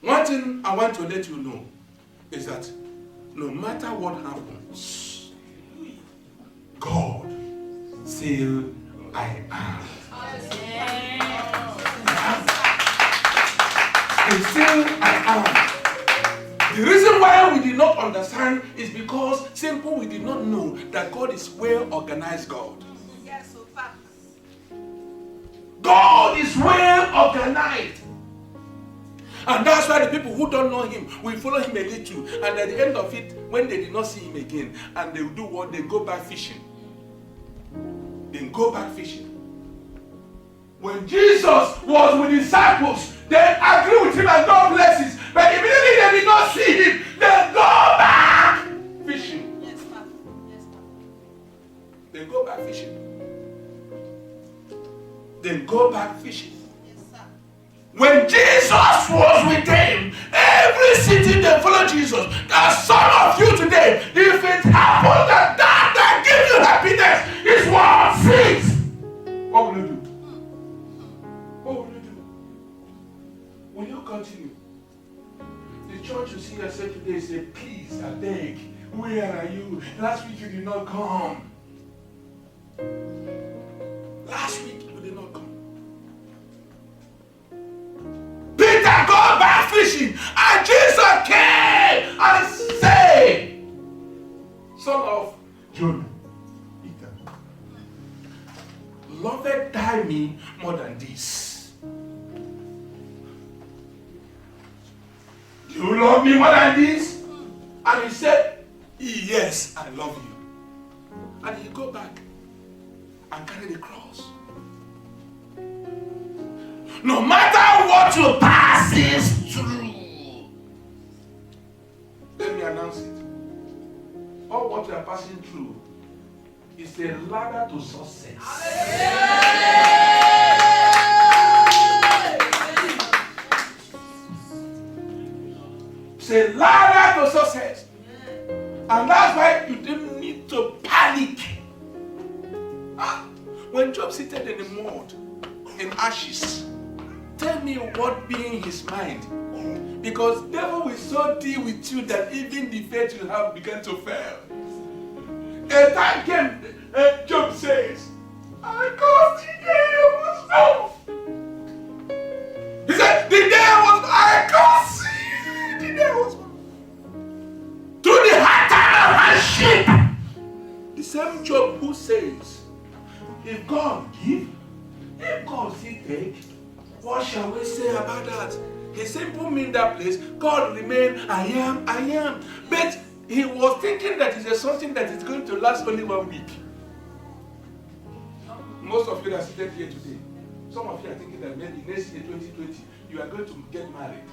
One thing I want to let you know is that no matter what happens, God still I am. And still I am. The reason why we did not understand is because simple we did not know that God is well organized God. Yes, so fast. God is well organized. And that's why the people who don't know him will follow him a little. And at the end of it, when they did not see him again, and they will do what? They go back fishing. They go back fishing. When Jesus was with his disciples, they agreed with him and God blesses. But immediately they did not see him. They go back fishing. Yes, Papa. Yes, Papa. They go back fishing. They go back fishing. Yes, sir. When Jesus was with them, every city they follow Jesus. There's some of you today, if it happens that gives you happiness is what things. What will you do? What will you do? Will you continue? The church you see yourself today say, please, I beg, where are you? Last week you did not come. Last week you did not come. Peter go back fishing, and Jesus came and said, son of Jonah, Peter, loveth thou me more than this? Do you love me more than this? And he said, yes, I love you. And he go back and carry the cross. No matter what you passes through, let me announce it. All what you are passing through is a ladder to success. It's a ladder to success. And that's why you didn't need to panic. When Job seated in the mud, in ashes, tell me what be in his mind. Because devil will so deal with you that even the faith you have began to fail. A time came, and Job says, I caused the day was no. He said, the day was I caused the day was no. Through the hard time of hardship. The same Job who says, if God give, if God still take, what shall we say about that? He simply mean that place, God remain, I am. But he was thinking that it is something that is going to last only 1 week. Most of you that are seated here today, some of you are thinking that maybe next year, 2020, you are going to get married.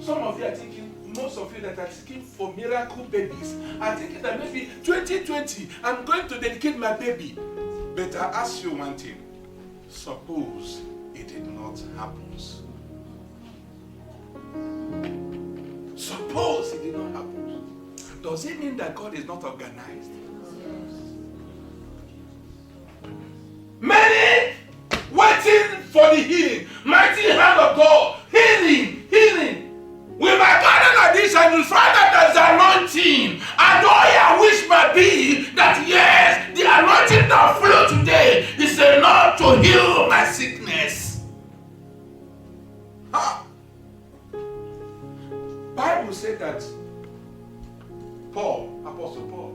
Some of you are thinking, most of you that are seeking for miracle babies are thinking that maybe 2020, I'm going to dedicate my baby. But I ask you one thing. Suppose it did not happen. Suppose it did not happen. Does it mean that God is not organized? Many waiting for the healing. Mighty hand of God. Healing. We might gather like this and you find that there's anointing. And all your wish might be that yes, the anointing that flow today is enough to heal my sickness. Bible said that Paul, Apostle Paul,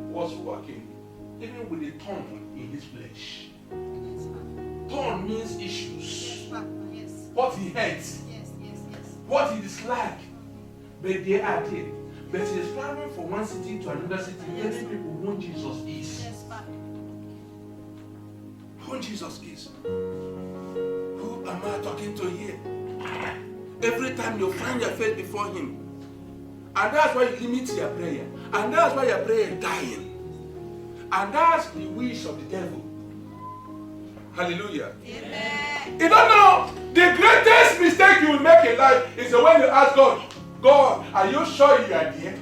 was working even with a thorn in his flesh. Thorn means issues. Yes. What he hates. Yes. What he dislikes. But they are there. But he is traveling from one city to another city, telling people who Jesus is. Yes, Papa. Who Jesus is. Who am I talking to here? Every time you find your face before him. And that's why you limit your prayer. And that's why your prayer is dying. And that's the wish of the devil. Hallelujah. Amen. You don't know, the greatest mistake you will make in life is when you ask God, God, are you sure you are there?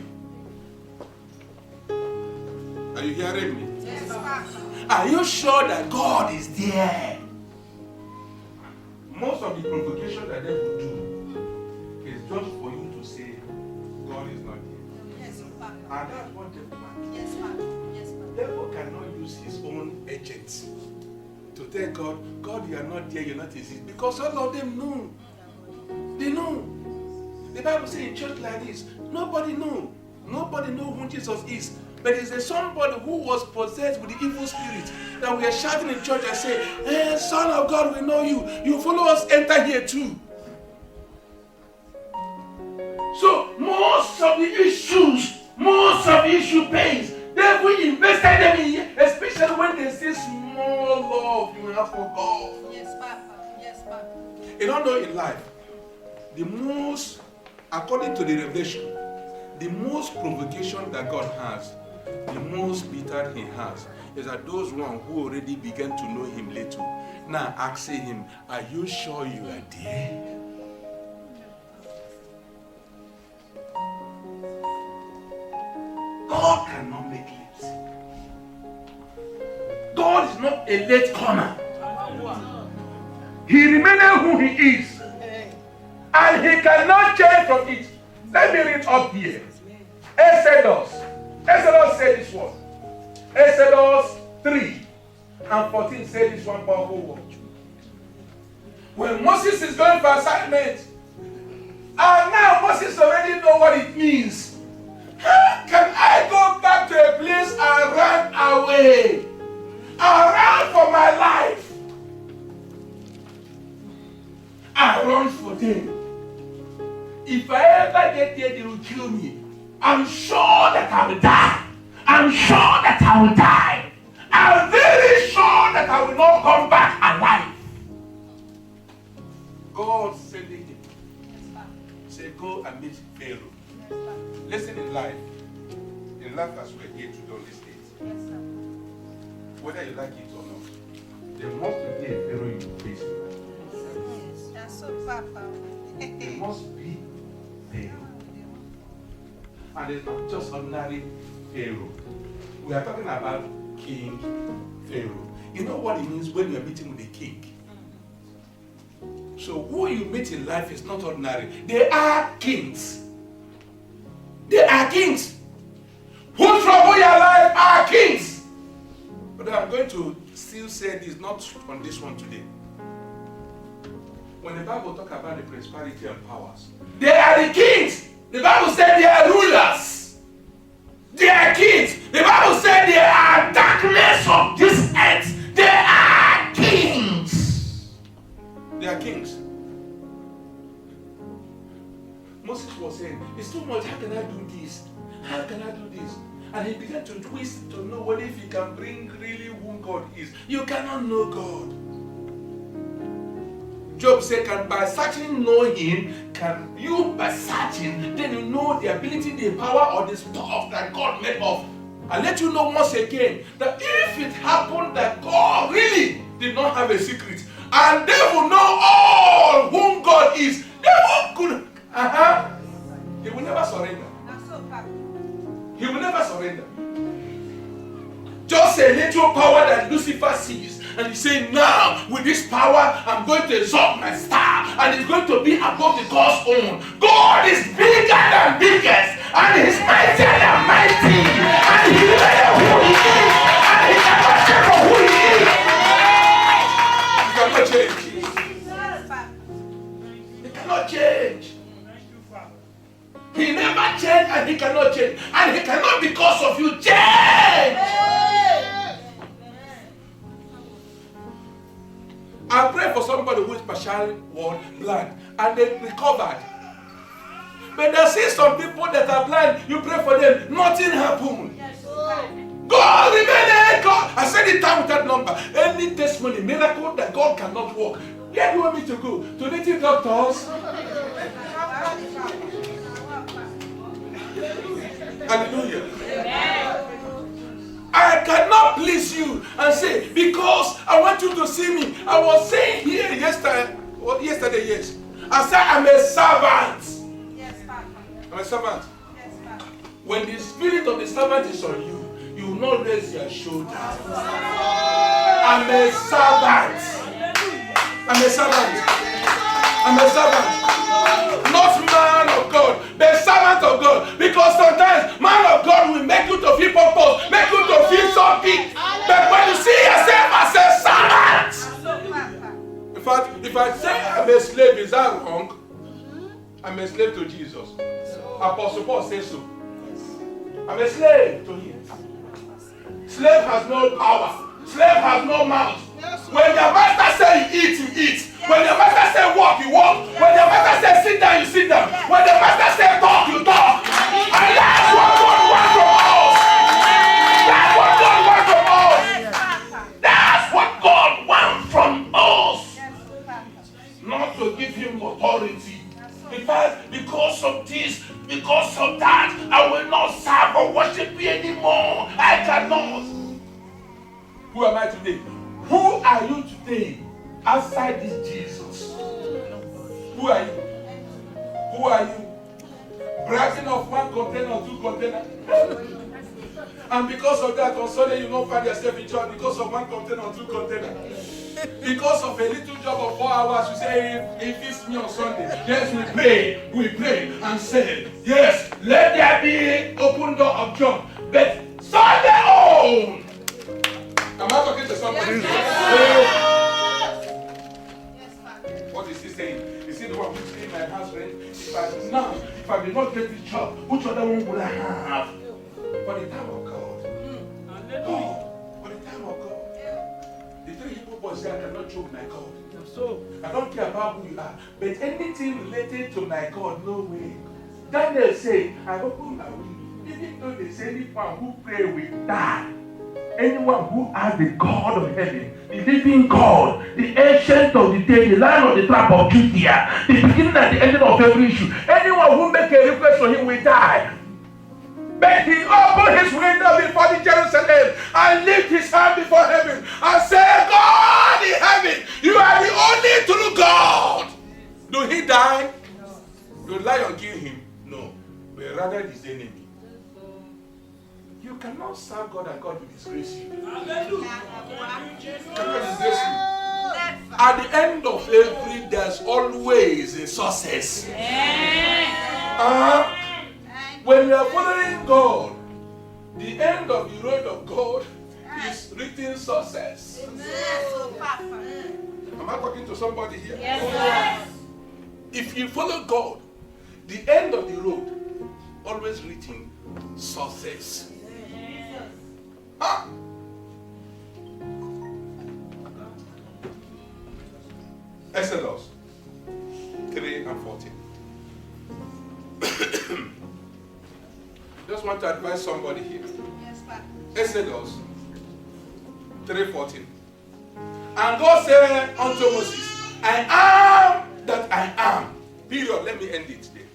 Are you hearing me? Yes, Papa. Are you sure that God is there? Most of the provocation that devil do tell God, God, you are not there, you're not exist. Because all of them know. They know. The Bible says in church like this, nobody know. Nobody know who Jesus is. But it's somebody who was possessed with the evil spirit that we are shouting in church and say, hey, Son of God, we know you. You follow us, enter here too. So most of the issue pains, they will invest them in, especially when they see small love you have for God. Yes, Papa. Yes, Papa. You don't know in life, the most, according to the revelation, the most provocation that God has, the most bitter he has, is that those one who already began to know him little, now asking him, are you sure you are there? God cannot make late. God is not a late comer. He remains who he is. And he cannot change from it. Let me read up here. Exodus said this one. Exodus 3:14 said this one powerful word. When Moses is going for assignment, and now Moses already know what it means. How can I go back to a place and run away? I ran for my life. I run for them. If I ever get there, they will kill me. I'm sure that I will die. I'm sure that I will die. I'm very sure that I will not come back alive. God sending him. Say, go and meet Pharaoh. Listen, in life as we're here today on this stage, whether you like it or not, there must be a Pharaoh you face. That's so, Papa. There must be Pharaoh. And it's not just ordinary Pharaoh. We are talking about King Pharaoh. You know what it means when you are meeting with a king? So who you meet in life is not ordinary. They are kings. They are kings. Who trouble your life are kings. But I'm going to still say this, not on this one today. When the Bible talks about the prosperity and powers, they are the kings. The Bible said they are rulers. They are kings. The Bible said they are darkness of this earth. They are kings. They are kings. Moses was saying, it's too much. How can I do this? How can I do this? And he began to twist to know what if he can bring really who God is. You cannot know God. Job said, can by searching know him? Can you by searching, then you know the ability, the power, or the stuff that God made of? I let you know once again that if it happened that God really did not have a secret, and they will know all whom God is, they could. He will never surrender. He will never surrender. Just a little power that Lucifer sees. And he said, now with this power, I'm going to exalt my star. And it's going to be above the God's own. God is bigger than biggest. And he's mightier than mighty. And he knows who he is. And he cannot change from who he is. He cannot change. He cannot change. He never changed and he cannot change. And he cannot, because of you, change. I pray for somebody who is partially blind and they recovered. But there are some people that are blind, you pray for them, nothing happened. God remain God. I said it time with that number. Any testimony, miracle that God cannot work. Where do you want me to go? To native doctors? Hallelujah. I cannot please you and say, because I want you to see me. I was saying here yesterday, yes. I said, I'm a servant. Yes, Papa. I'm a servant. Yes, Papa. When the spirit of the servant is on you, you will not raise your shoulder. I'm a servant. I'm a servant. I'm a servant. Not man of God, but servant of God. Because sometimes man of God will make you to feel purpose, make you to feel so big. But when you see yourself as a servant, a slave, is that wrong? I'm a slave to Jesus. Apostle Paul says so. I'm a slave to him. Slave has no power. Slave has no mouth. When your master says you eat, you eat. When your master says walk, you walk. When your master says sit down, you sit down. When the master says talk, you talk. And that's what God wants from us. That's what God wants from us. That's what God wants from us. Not to give him authority. In fact, because of this, because of that, I will not serve or worship you anymore. I cannot. Who am I today? Who are you today outside this Jesus? Who are you? Who are you? Bragging of one container or two containers? And because of that, on Sunday you don't find yourself in church because of one container or two containers. Because of a little job of 4 hours, you say, if it's me on Sunday, yes, we pray and say, yes, let there be open door of job. But Sunday on. Am I talking to somebody? Yes, what is he saying? Is he the one who's paying my house rent? If I did not get this job, which other one will I have? For the time of God. For the time of God. The 3 Hebrew boys say, I cannot choke my God. So I don't care about who you are, but anything related to my God, no way. Daniel say, I open my window. Even though they say anyone who pray will die. Anyone who has the God of heaven, the living God, the ancient of the day, the Lion of the tribe of Judah, the beginning and the ending of every issue, anyone who make a request for him will die. But he opened his window before the Jerusalem and lift his hand before heaven and say, God in heaven, you are the only true God. Do he die? No. Do lion kill him? No. But rather his enemy. You cannot serve God and God will disgrace you. Hallelujah. Cannot disgrace you. At the end of every, there's always a success. When you are following God, the end of the road of God is written success. Am I talking to somebody here? Yes. If you follow God, the end of the road always written success. Exodus 3 and 14. Just want to advise somebody here. Yes, Exodus 3:14. And God said unto Moses, I am that I am. Period. Let me end it there.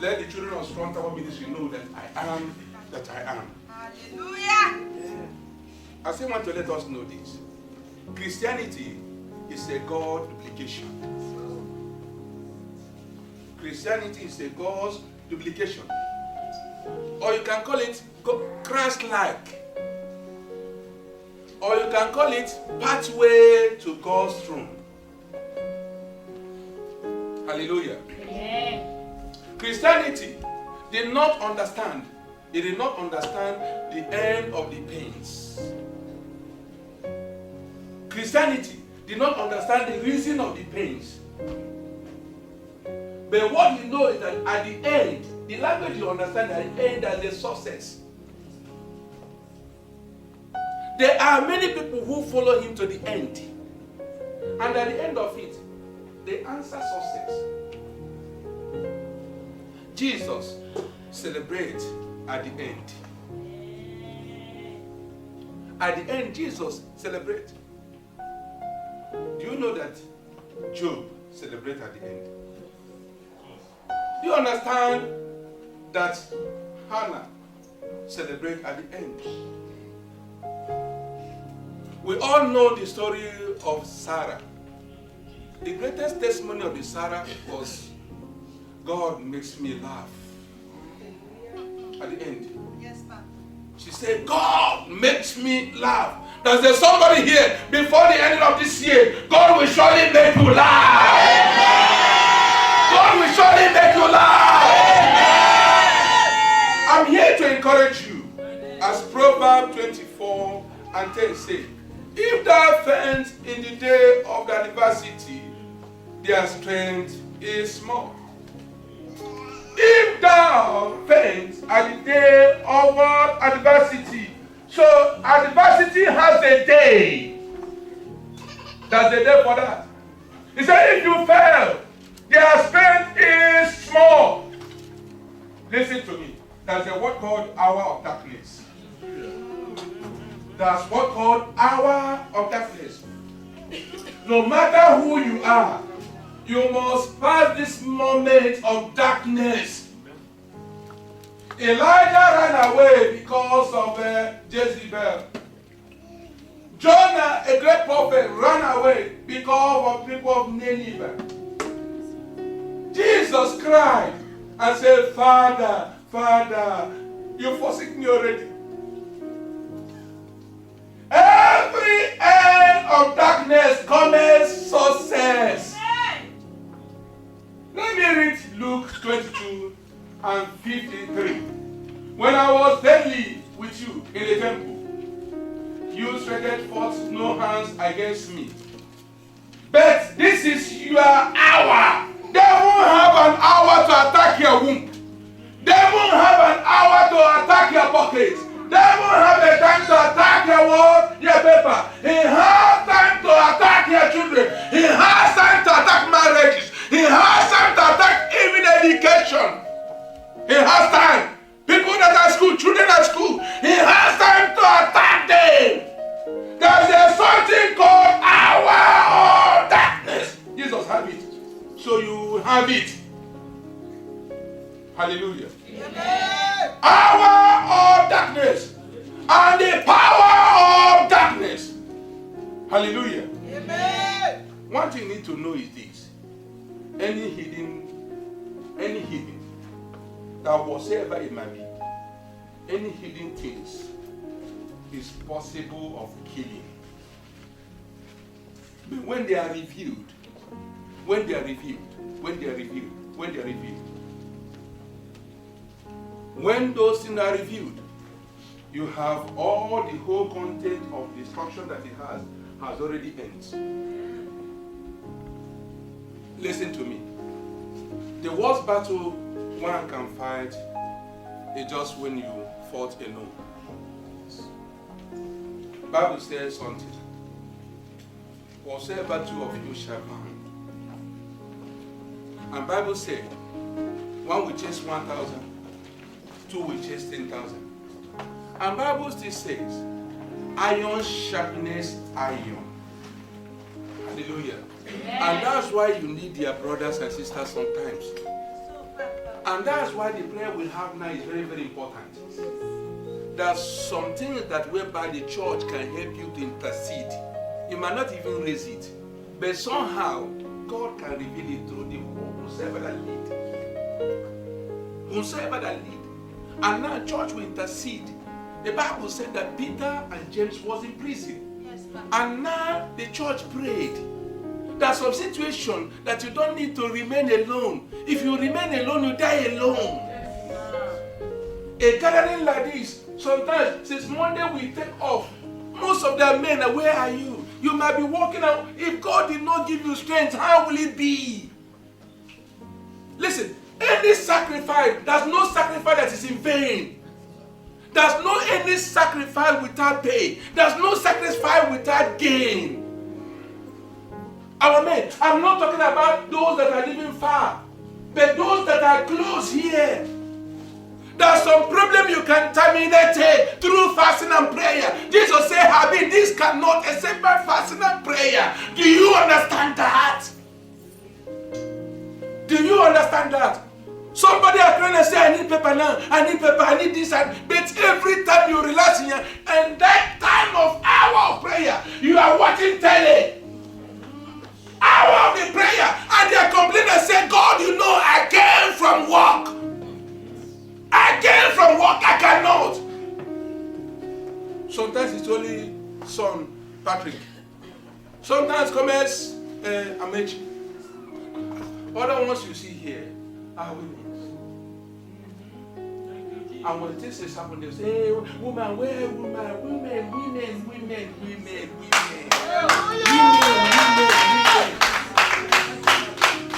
Let the children of Strong Tower Ministry know that I am that I am. Hallelujah. I still want to let us know this. Christianity is a God duplication. Christianity is a God's duplication. Or you can call it Christ-like. Or you can call it pathway to God's throne. Hallelujah. Yeah. Christianity did not understand. It did not understand the end of the pains. Christianity did not understand the reason of the pains. But what you know is that at the end, the language you understand at the end as a success. There are many people who follow him to the end. And at the end of it, they answer success. Jesus celebrates at the end. At the end, Jesus celebrates. Do you know that Job celebrates at the end? Do you understand that Hannah celebrates at the end? We all know the story of Sarah. The greatest testimony of the Sarah was, God makes me laugh. At the end. Yes, ma'am. She said, God makes me laugh. Does there somebody here, before the end of this year, God will surely make you laugh. God will surely make you laugh. I'm here to encourage you. As Proverbs 24 and 10 say, If thou faint in the day of the adversity, their strength is small. If thou faint at the day of adversity, so adversity has a day. There's a day for that. He said, if you fail, their strength is small. Listen to me. There's a word called hour of darkness. That's what called hour of darkness. No matter who you are, you must pass this moment of darkness. Elijah ran away because of Jezebel. Jonah, a great prophet, ran away because of people of Nineveh. Jesus cried and said, Father, Father, you forsake me already. Every end of darkness comes success. Let me read Luke 22 and 53. When I was daily with you in the temple, you stretched forth no hands against me. But this is your hour. They won't have an hour to attack your womb. They won't have an hour to attack your pocket. They won't have the time to attack your work, your paper. He has time to attack your children. He has time to attack marriages. He has time to attack even education. He has time. People that are at school, children at school, he has time to attack them. There's something called hour of darkness. Jesus have it. So you have it. Hallelujah. Amen. Hour of darkness. And the power of darkness. Hallelujah. Amen. One thing you need to know is this. Any hidden, that whatsoever it might be, any hidden things is possible of killing. But when they are revealed, when those things are revealed, you have all the whole content of destruction that it has already ended. Listen to me. The worst battle one can fight is just when you fought alone. Bible says something. Whatsoever two of you shall bound. And Bible said, one will chase 1,000, two will chase 10,000. And Bible still says, iron sharpness iron. Hallelujah. Amen. And that's why you need your brothers and sisters sometimes. And that's why the prayer we have now is very, very important. There's some things that whereby the church can help you to intercede. You might not even raise it, but somehow God can reveal it through the whosoever that lead. Whosoever that lead. And now church will intercede. The Bible said that Peter and James was in prison. Yes, and now the church prayed. There's some situation that you don't need to remain alone. If you remain alone, you die alone. A gathering like this, sometimes since Monday we take off. Most of the men are, where are you? You might be walking out. If God did not give you strength, how will it be? Listen, any sacrifice, there's no sacrifice that is in vain. There's no any sacrifice without pay. There's no sacrifice without gain. Our men, I'm not talking about those that are living far, but those that are close here. There's some problem you can terminate through fasting and prayer. Jesus said, Habib, this cannot except by fasting and prayer. Do you understand that? Do you understand that? Somebody are trying to say, I need paper now, I need paper, I need this, but every time you relax in here, and that time of hour of prayer, you are watching telly. Hour of the prayer, and they are complaining and saying, God, you know, I came from work. I came from work, I cannot. Sometimes it's only son Patrick. Sometimes comments Amechi. Other ones you see here are women. And when things is happening, they say, hey, woman, where women.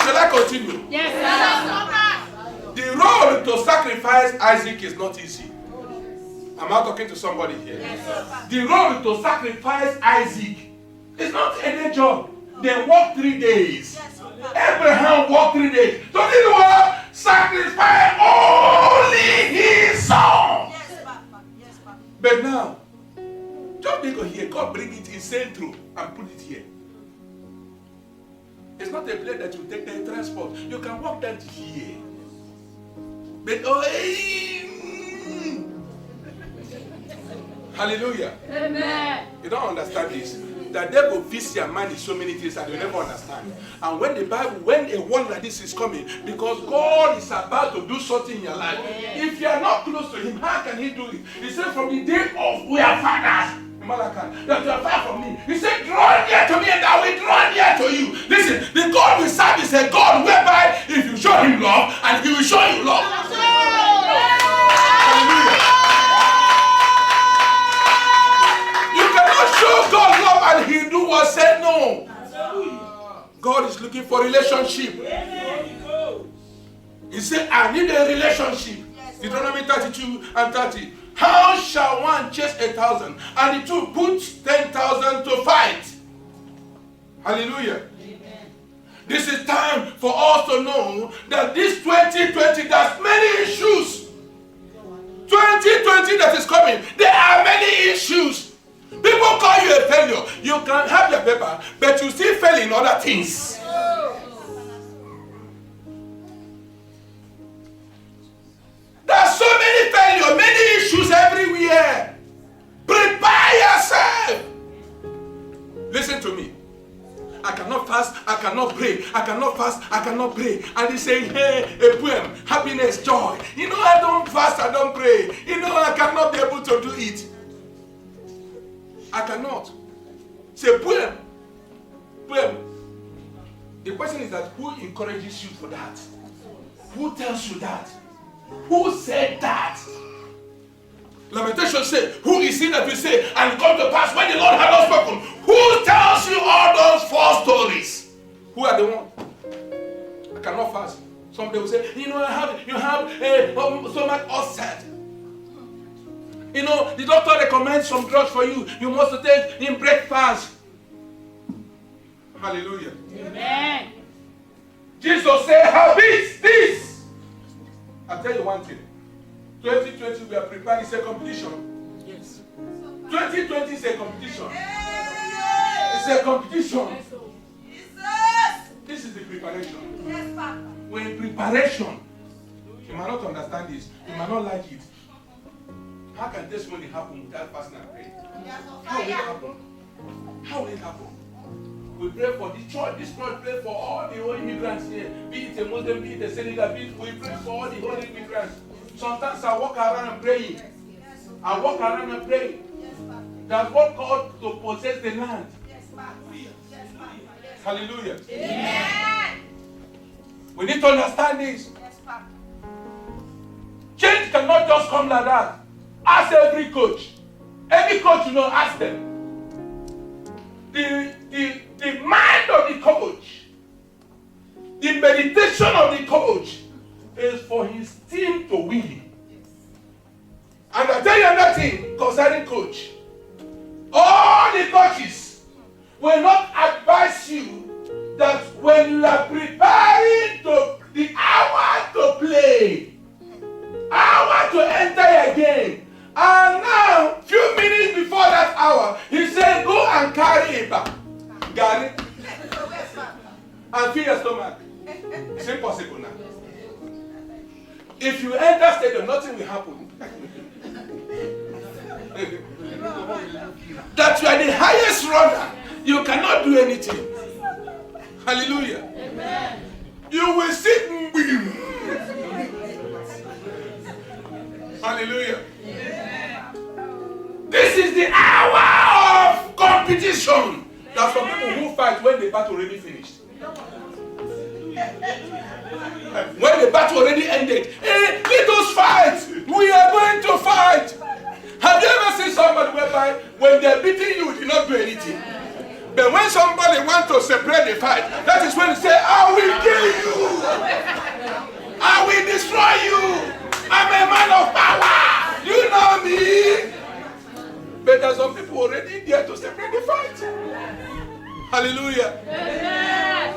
Shall I continue? Yes, sir. The road to sacrifice Isaac is not easy. Am I talking to somebody here? Yes, sir. The road to sacrifice Isaac is not any job. They walked 3 days. Yes, sir. Abraham walked 3 days. So this was sacrifice only his son. Yes, Papa. Yes, Papa. But now, just because here, God bring it in central and put it here. It's not a place that you take the transport. You can walk down to here. But hallelujah. Amen. You don't understand this. The devil feeds your mind in so many things that you never understand. And when the Bible, when a one like this is coming, because God is about to do something in your life, if you are not close to Him, how can He do it? He said, from the day of we are fathers, Malachi, that you are far from me. He said, draw near to me and I will draw near to you. Listen, the God we serve is a God whereby if you show Him love, and He will show you love. Hallelujah. You cannot show God love and He do what said no. God is looking for relationship. He said, I need a relationship. Deuteronomy 32 and 30. How shall one chase 1,000 and the two put 10,000 to fight? Hallelujah. Amen. This is time for us to know that this 2020, there's many issues. 2020 that is coming, there are many issues. People call you a failure. You can have your paper, but you still fail in other things. There are so many failures, many issues everywhere. Prepare yourself. Listen to me. I cannot fast, I cannot pray. I cannot fast, I cannot pray. And he saying, hey, a poem, happiness, joy. You know, I don't fast, I don't pray. You know, I cannot be able to do it. I cannot. Say poem. Poem. The question is that who encourages you for that? Who tells you that? Who said that? Lamentation say, who is he that will say, and come to pass when the Lord had not spoken? Who tells you all those false stories? Who are the one? I cannot fast. Somebody will say, you know, you have so much upset. You know, the doctor recommends some drugs for you. You must take in breakfast. Hallelujah. Amen. Jesus said, have this. I'll tell you one thing. 2020, we are preparing. It's a competition. Yes. 2020 is a competition. It's a competition. This is the preparation. Yes, Papa. We're in preparation. You might not understand this. You might not like it. How can testimony happen without fasting and praying? How will it happen? How will it happen? We pray for the church. This church pray for all the whole immigrants here. Be it a Muslim, be it a Senegal, we pray for all the whole immigrants. Sometimes I walk around and praying. I walk around and praying. That's what called to possess the land. Hallelujah. Amen. We need to understand this. Change cannot just come like that. Ask every coach. Every coach, you know, ask them. The mind of the coach, the meditation of the coach is for his team to win. And I tell you another thing concerning coach. All the coaches will not advise you that when you are preparing to the hour to play, hour to enter a game, and now, few minutes before that hour, he said, go and carry it back. Got it? And fill your stomach. It's impossible now. If you enter stadium, nothing will happen. That you are the highest runner, you cannot do anything. Hallelujah. Amen. You will sit. Hallelujah. Amen. This is the hour of competition. There are some people who fight when the battle already finished. When the battle already ended. Hey, let us fight. We are Hallelujah. Amen.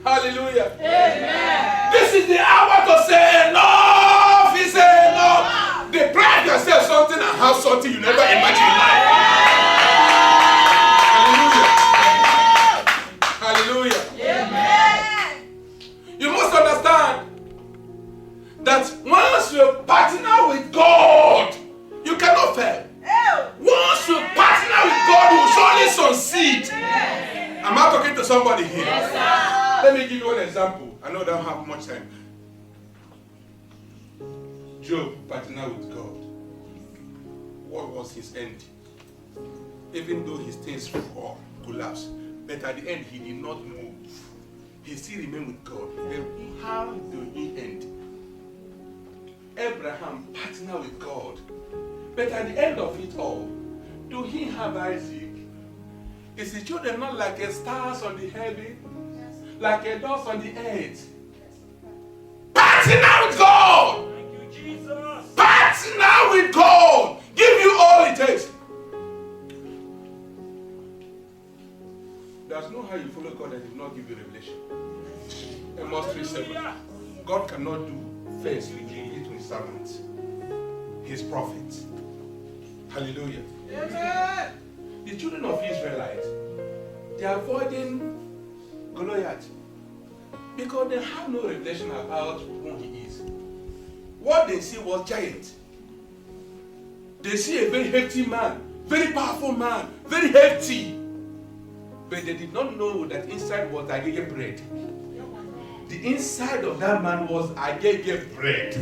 Hallelujah. Amen. This is the hour to say enough. He said enough. Deprive yourself something and have something you never imagined in life. Hallelujah. Hallelujah. Amen. You must understand that once you partner with God, you cannot fail. Once you partner with God, you will surely succeed. Am I talking to somebody here? Yes, sir. Let me give you an example. I know I don't have much time. Job partnered with God. What was his end? Even though his things collapsed, but at the end he did not move. He still remained with God. Then how do he end? Abraham partnered with God. But at the end of it all, do he have Isaac? Is his children not like a stars on the heaven? Like a dust on the earth? Partner with God! Thank you, Jesus. Partner with God! Give you all it takes. There's no how you follow God that did not give you revelation. Amos 3:7. God cannot do first reveal it to his servants, his prophets. Hallelujah. Amen. The children of Israelites, they are avoiding Goliath because they have no revelation about who he is. What they see was giant. They see a very hefty man, very powerful man, very hefty. But they did not know that inside was agege bread. The inside of that man was agege bread.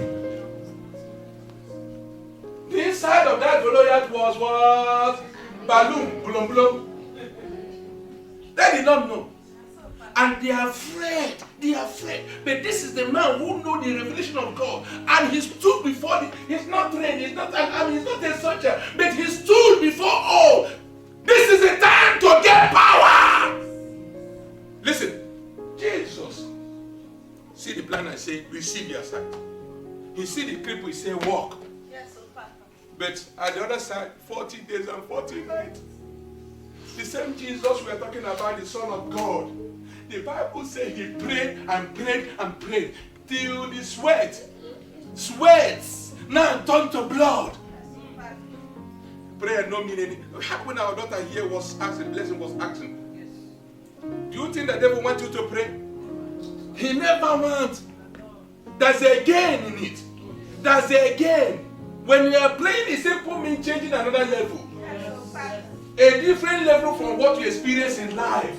The inside of that Goliath was what? Balloon, blum blum. They did not know. And they are afraid. They are afraid. But this is the man who knows the revelation of God. And he stood before he's not trained, he's not a soldier, but he stood before all. This is the time to get power. Listen, Jesus. See the plan, I say, receive your sight. He see the cripple, he say, walk. Yes, Papa. But at the other side, 40 days and 40 nights. The same Jesus we are talking about, the Son of God. The Bible says he prayed and prayed and prayed till the sweats now turned to blood. Prayer no meaning. When our daughter here was asking, blessing was asking, do you think the devil wants you to pray? He never wants. There's a gain in it. There's a gain. When you are praying, it simply means changing another level. A different level from what you experience in life.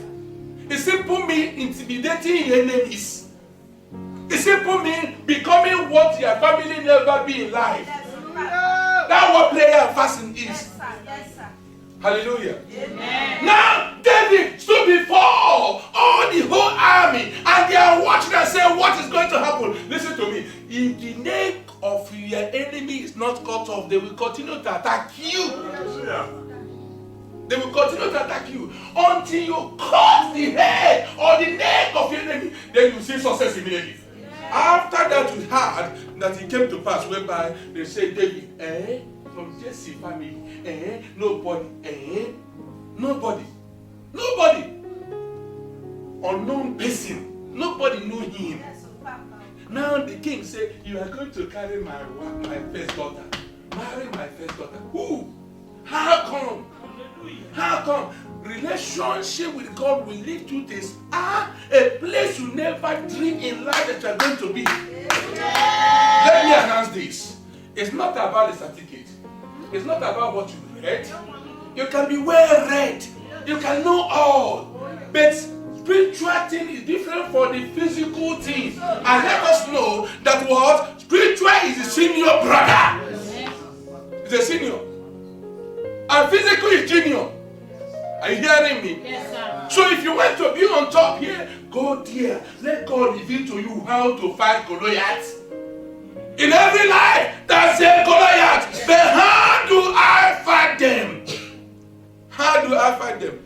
It simply means intimidating your enemies. It simply means becoming what your family never be in life. That's what prayer and fasting is. Yes, sir. Hallelujah. Amen. Now David stood before all the whole army and they are watching and saying, what is going to happen? Listen to me. If the neck of your enemy is not cut off, they will continue to attack you. They will continue to attack you until you cut the head or the neck of your enemy. Then you see success immediately. After that, you heard that it came to pass whereby they say, David, from Jesse family, nobody, unknown person, nobody knew him. Yes, Papa. Now the king said, you are going to carry my first daughter, marry my first daughter. Who? How come? How come? Relationship with God will lead you to a place you never dream in life that you are going to be. Let me announce this. It's not about the certificate. It's not about what you read. You can be well read. You can know all. But spiritual thing is different from the physical thing. And let us know that what? Spiritual is the senior brother. It's a senior. And physical is junior. Are you hearing me? Yes, sir. So if you want to be on top here, go there. Let God reveal to you how to fight Goliath. In every life, there's a Goliath. But how do I fight them? How do I fight them?